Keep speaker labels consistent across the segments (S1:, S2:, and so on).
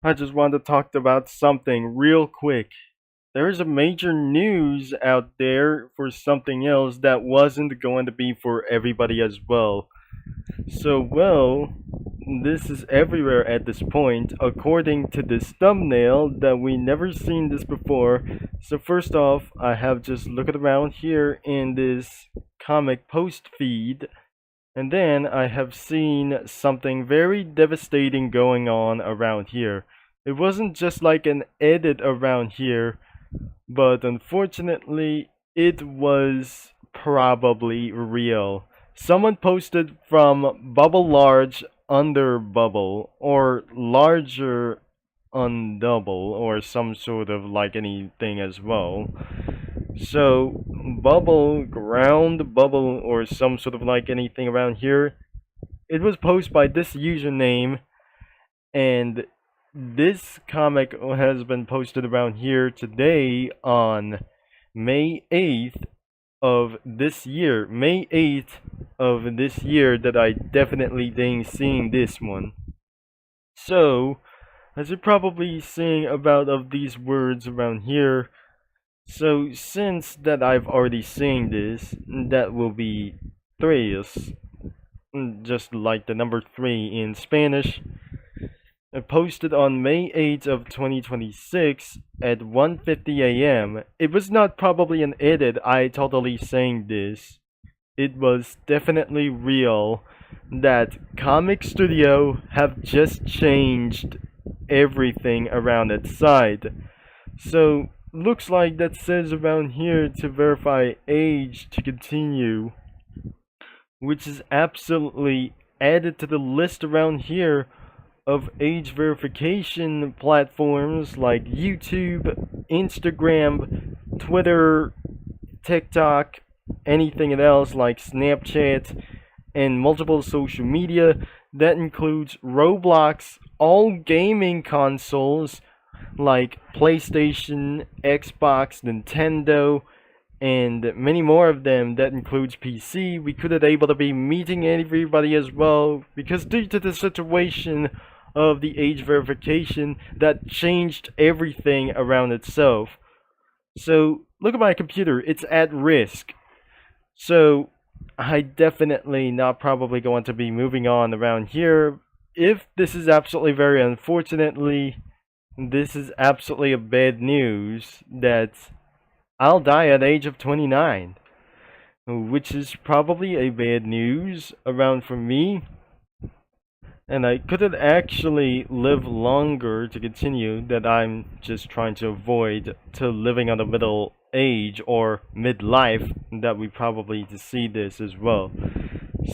S1: I just wanted to talk about something real quick. There's a major news out there for something else that wasn't going to be for everybody as well. This is everywhere at this point, according to this thumbnail that we never seen this before. So first off, I have just looked around here in this comic post feed, and then I have seen something very devastating going on around here. It wasn't just like an edit around here, but unfortunately, it was probably real. Someone posted from bubble large under bubble or larger on double or some sort of like anything as well. So bubble, ground bubble or some sort of like anything around here. It was posted by this username, and this comic has been posted around here today on May 8th of this year. May 8th of this year that I definitely didn't seeing this one. So, as you're probably seeing about of these words around here, so since that I've already seen this, that will be tres, just like the number 3 in Spanish. Posted on May 8th of 2026 at 1:50 a.m. It was not probably an edit, I totally saying this. It was definitely real that Comic Studio have just changed everything around its side. So looks like that says around here to verify age to continue, which is absolutely added to the list around here of age verification platforms like YouTube, Instagram, Twitter, TikTok, anything else like Snapchat, and multiple social media. That includes Roblox, all gaming consoles like PlayStation, Xbox, Nintendo, and many more of them. That includes PC. We couldn't able to be meeting everybody as well because due to the situation of the age verification that changed everything around itself. So look at my computer, it's at risk. So I definitely not probably going to be moving on around here. If this is absolutely very unfortunately, this is absolutely a bad news that I'll die at the age of 29, which is probably a bad news around for me. And I couldn't actually live longer to continue that I'm just trying to avoid to living on the middle age or midlife that we probably to see this as well.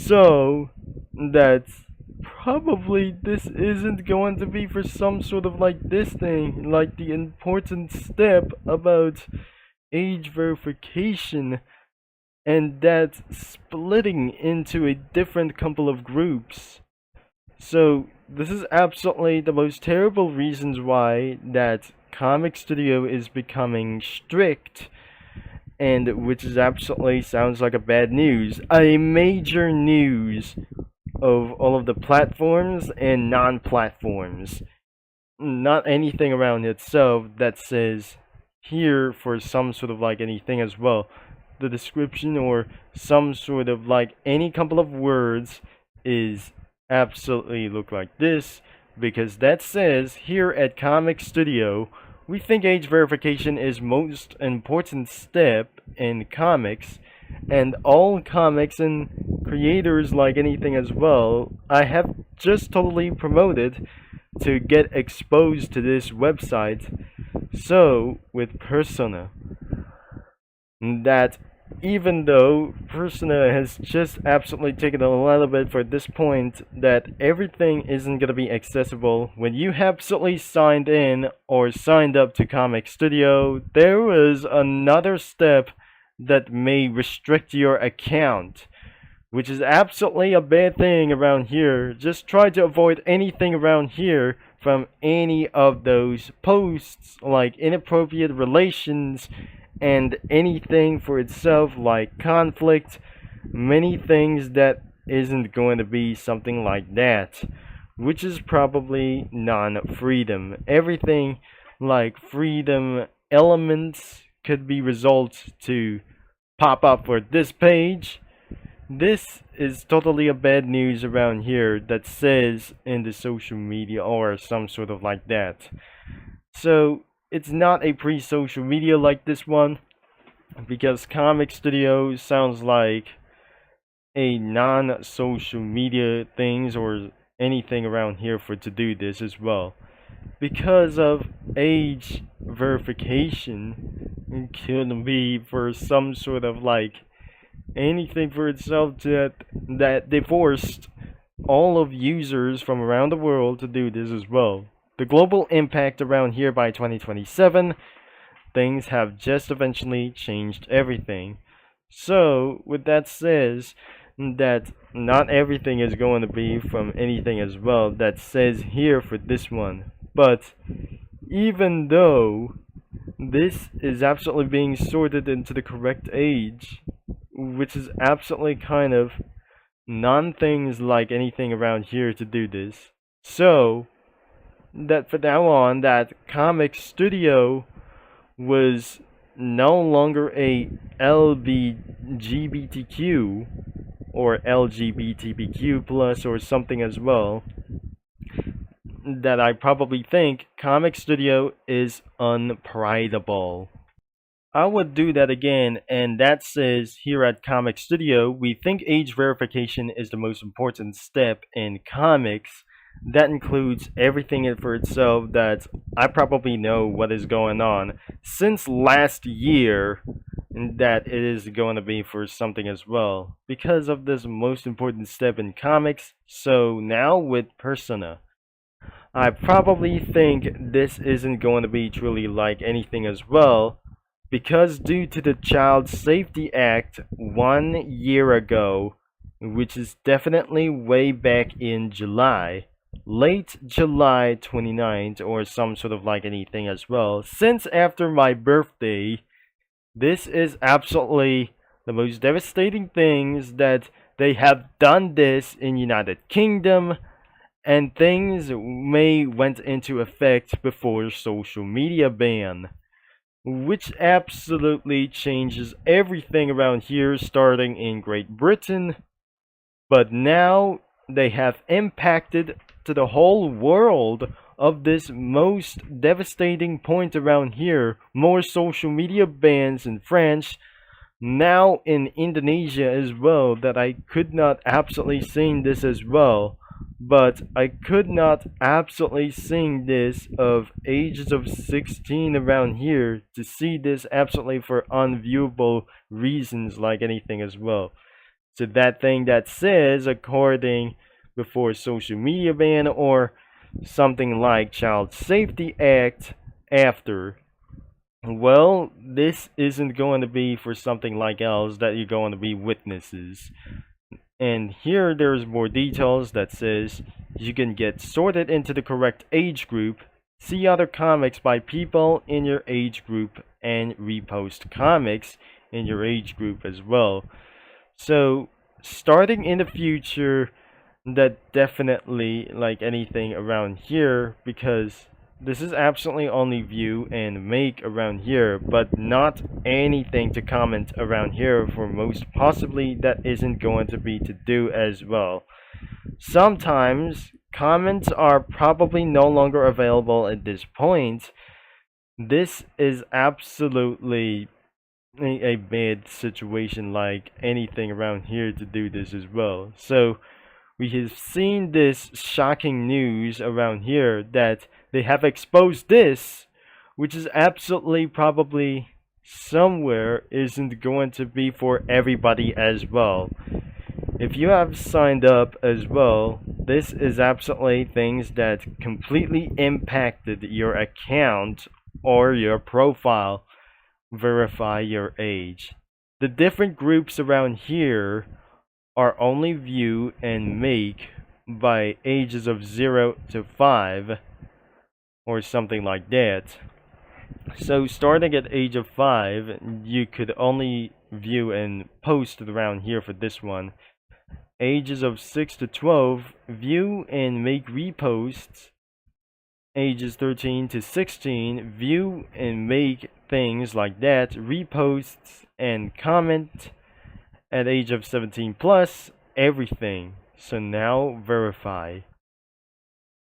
S1: So that's probably this isn't going to be for some sort of like this thing, like the important step about age verification, and that's splitting into a different couple of groups. So this is absolutely the most terrible reasons why that Comic Studio is becoming strict, and which is absolutely sounds like a bad news. A major news of all of the platforms and non-platforms. Not anything around itself that says here for some sort of like anything as well. The description or some sort of like any couple of words is absolutely look like this, because that says here at Comic Studio we think age verification is most important step in comics, and all comics and creators like anything as well. I have just totally promoted to get exposed to this website. So with Persona, that even though Persona has just absolutely taken a little bit for this point that everything isn't going to be accessible, when you absolutely signed in or signed up to Comic Studio, there was another step that may restrict your account, which is absolutely a bad thing around here. Just try to avoid anything around here from any of those posts like inappropriate relations and anything for itself like conflict, many things that isn't going to be something like that. which is probably non-freedom. Everything like freedom elements could be results to pop up for this page. This is totally a bad news around here that says in the social media or some sort of like that. So it's not a pre-social media like this one because Comic Studio sounds like a non-social media things or anything around here for to do this as well. Because of age verification, it could be for some sort of like anything for itself that they forced all of users from around the world to do this as well. The global impact around here by 2027, things have just eventually changed everything. So, with that says that not everything is going to be from anything as well that says here for this one. But even though this is absolutely being sorted into the correct age, which is absolutely kind of non-things like anything around here to do this. So, that for now on, that Comic Studio was no longer a LGBTQ or LGBTQ plus or something as well, that I probably think Comic Studio is unprideable. I would do that again, and that says here at Comic Studio, we think age verification is the most important step in comics. That includes everything for itself that I probably know what is going on since last year, that it is going to be for something as well because of this most important step in comics. So now with Persona, I probably think this isn't going to be truly like anything as well because due to the Child Safety Act 1 year ago, which is definitely way back in July, late July 29th or some sort of like anything as well, since after my birthday, this is absolutely the most devastating things that they have done this in United Kingdom, and things may went into effect before social media ban, which absolutely changes everything around here starting in Great Britain, but now they have impacted to the whole world of this most devastating point around here. More social media bans in France, now in Indonesia as well, that I could not absolutely sing this as well. But I could not absolutely sing this of ages of 16 around here to see this absolutely for unviewable reasons like anything as well. So that thing that says according before social media ban or something like Child Safety Act after. Well, this isn't going to be for something like else that you're going to be witnesses. And here there's more details that says you can get sorted into the correct age group, see other comics by people in your age group, and repost comics in your age group as well. So starting in the future, that definitely like anything around here, because this is absolutely only view and make around here, but not anything to comment around here for most possibly that isn't going to be to do as well. Sometimes comments are probably no longer available at this point. This is absolutely a bad situation like anything around here to do this as well. So we have seen this shocking news around here that they have exposed this, which is absolutely probably somewhere isn't going to be for everybody as well. If you have signed up as well, this is absolutely things that completely impacted your account or your profile. Verify your age. The different groups around here are only view and make by ages of 0 to 5 or something like that. So starting at age of 5, you could only view and post around here for this one. ages of 6 to 12 view and make reposts. Ages 13 to 16 view and make things like that, reposts and comment. At age of 17 plus, everything. So now verify.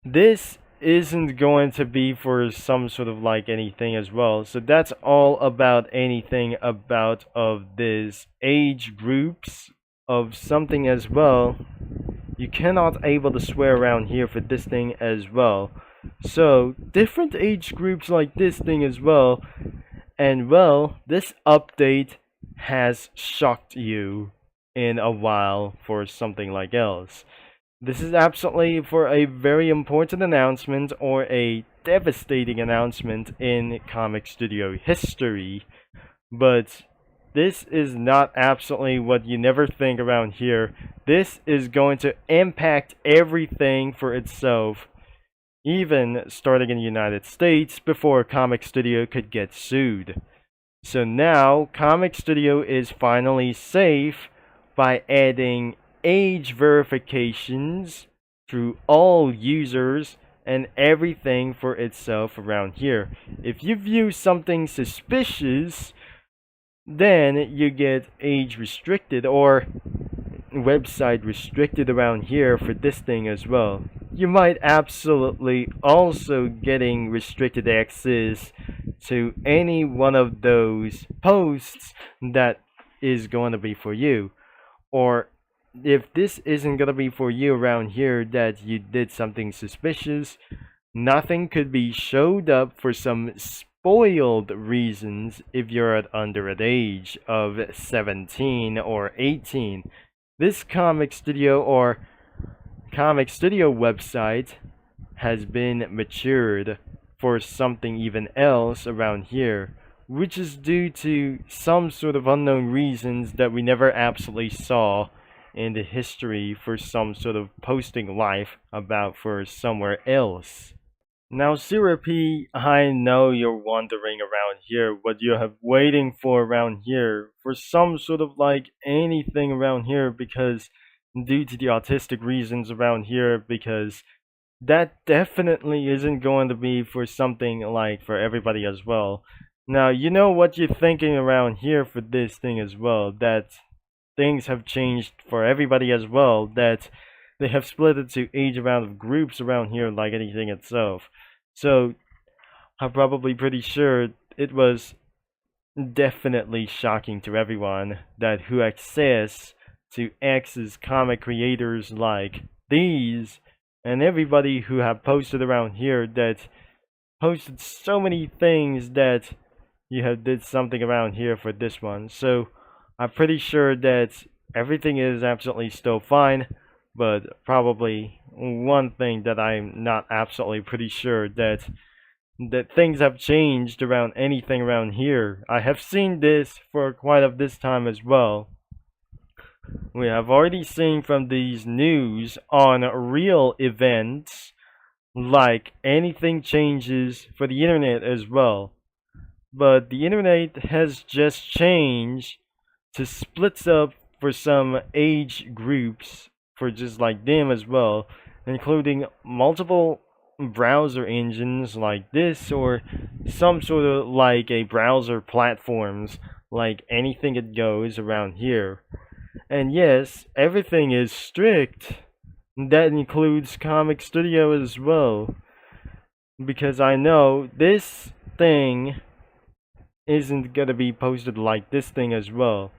S1: This isn't going to be for some sort of like anything as well. So that's all about anything about of this age groups of something as well. You cannot able to swear around here for this thing as well. So different age groups like this thing as well. And well, this update has shocked you in a while for something like else. This is absolutely for a very important announcement or a devastating announcement in comic studio history. But this is not absolutely what you never think around here. This is going to impact everything for itself, even starting in the United States before Comic Studio could get sued. So now Comic Studio is finally safe by adding age verifications through all users and everything for itself around here. If you view something suspicious, then you get age restricted or website restricted around here for this thing as well. You might absolutely also getting restricted access to any one of those posts that is going to be for you. Or if this isn't going to be for you around here that you did something suspicious, nothing could be showed up for some spoiled reasons if you're at under an age of 17 or 18. This comic studio or comic studio website has been matured for something even else around here, which is due to some sort of unknown reasons that we never absolutely saw in the history for some sort of posting life about for somewhere else. Now, Syrupy, I know you're wondering around here what you have waiting for around here for some sort of like anything around here because due to the autistic reasons around here because that definitely isn't going to be for something like for everybody as well. Now, you know what you're thinking around here for this thing as well, that things have changed for everybody as well, that they have split into age amount of groups around here like anything itself. So, I'm probably pretty sure it was definitely shocking to everyone that who access to X's comic creators like these and everybody who have posted around here that posted so many things that you have did something around here for this one. So I'm pretty sure that everything is absolutely still fine, but probably one thing that I'm not absolutely pretty sure that things have changed around anything around here. I have seen this for quite of this time as well. We have already seen from these news on real events like anything changes for the internet as well. But the internet has just changed to splits up for some age groups for just like them as well, including multiple browser engines like this or some sort of like a browser platforms like anything it goes around here. And yes, everything is strict. That includes Comic Studio as well. Because I know this thing isn't gonna be posted like this thing as well.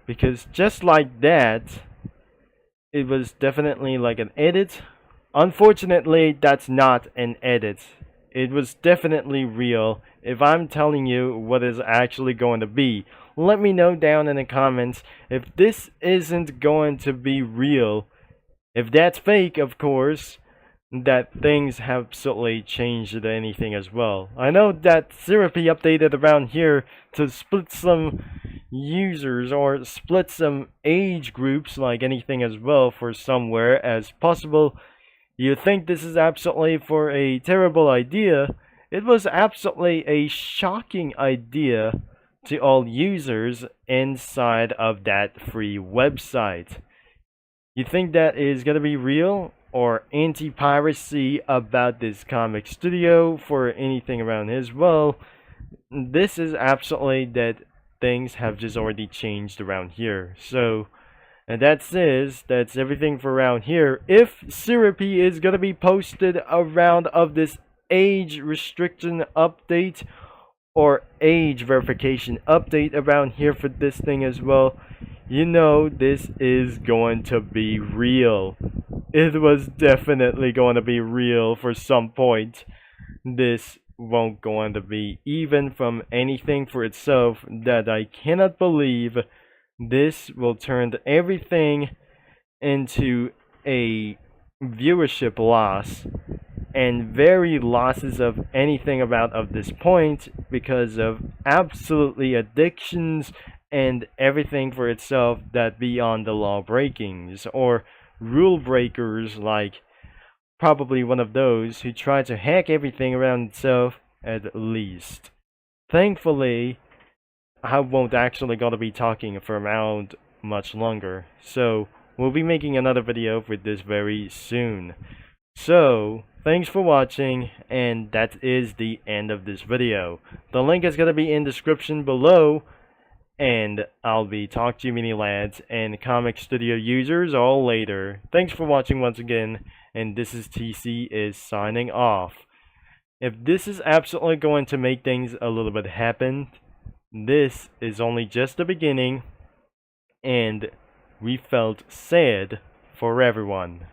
S1: Because just like that, it was definitely like an edit. Unfortunately, that's not an edit. It was definitely real. If I'm telling you what is actually going to be, let me know down in the comments if this isn't going to be real. If that's fake, of course, that things have absolutely changed anything as well. I know that Syrupy updated around here to split some users or split some age groups like anything as well for somewhere as possible. You think this is absolutely for a terrible idea? It was absolutely a shocking idea to all users inside of that free website. You think that is gonna be real or anti-piracy about this comic studio for anything around his? Well, this is absolutely that things have just already changed around here. So, and that's everything for around here. If Syrupy is gonna be posted around of this age restriction update or age verification update around here for this thing as well, you know this is going to be real. It was definitely going to be real for some point. This won't going to be even from anything for itself that I cannot believe this will turn everything into a viewership loss and very losses of anything about of this point because of absolutely addictions and everything for itself that beyond the law breakings or rule breakers, like probably one of those who try to hack everything around itself at least. Thankfully, I won't actually gonna be talking for around much longer, so we'll be making another video for this very soon. So, thanks for watching, and that is the end of this video. The link is gonna be in description below, and I'll be talking to you mini lads and comic studio users all later. Thanks for watching once again, and this is TC is signing off. If this is absolutely going to make things a little bit happen, this is only just the beginning, and we felt sad for everyone.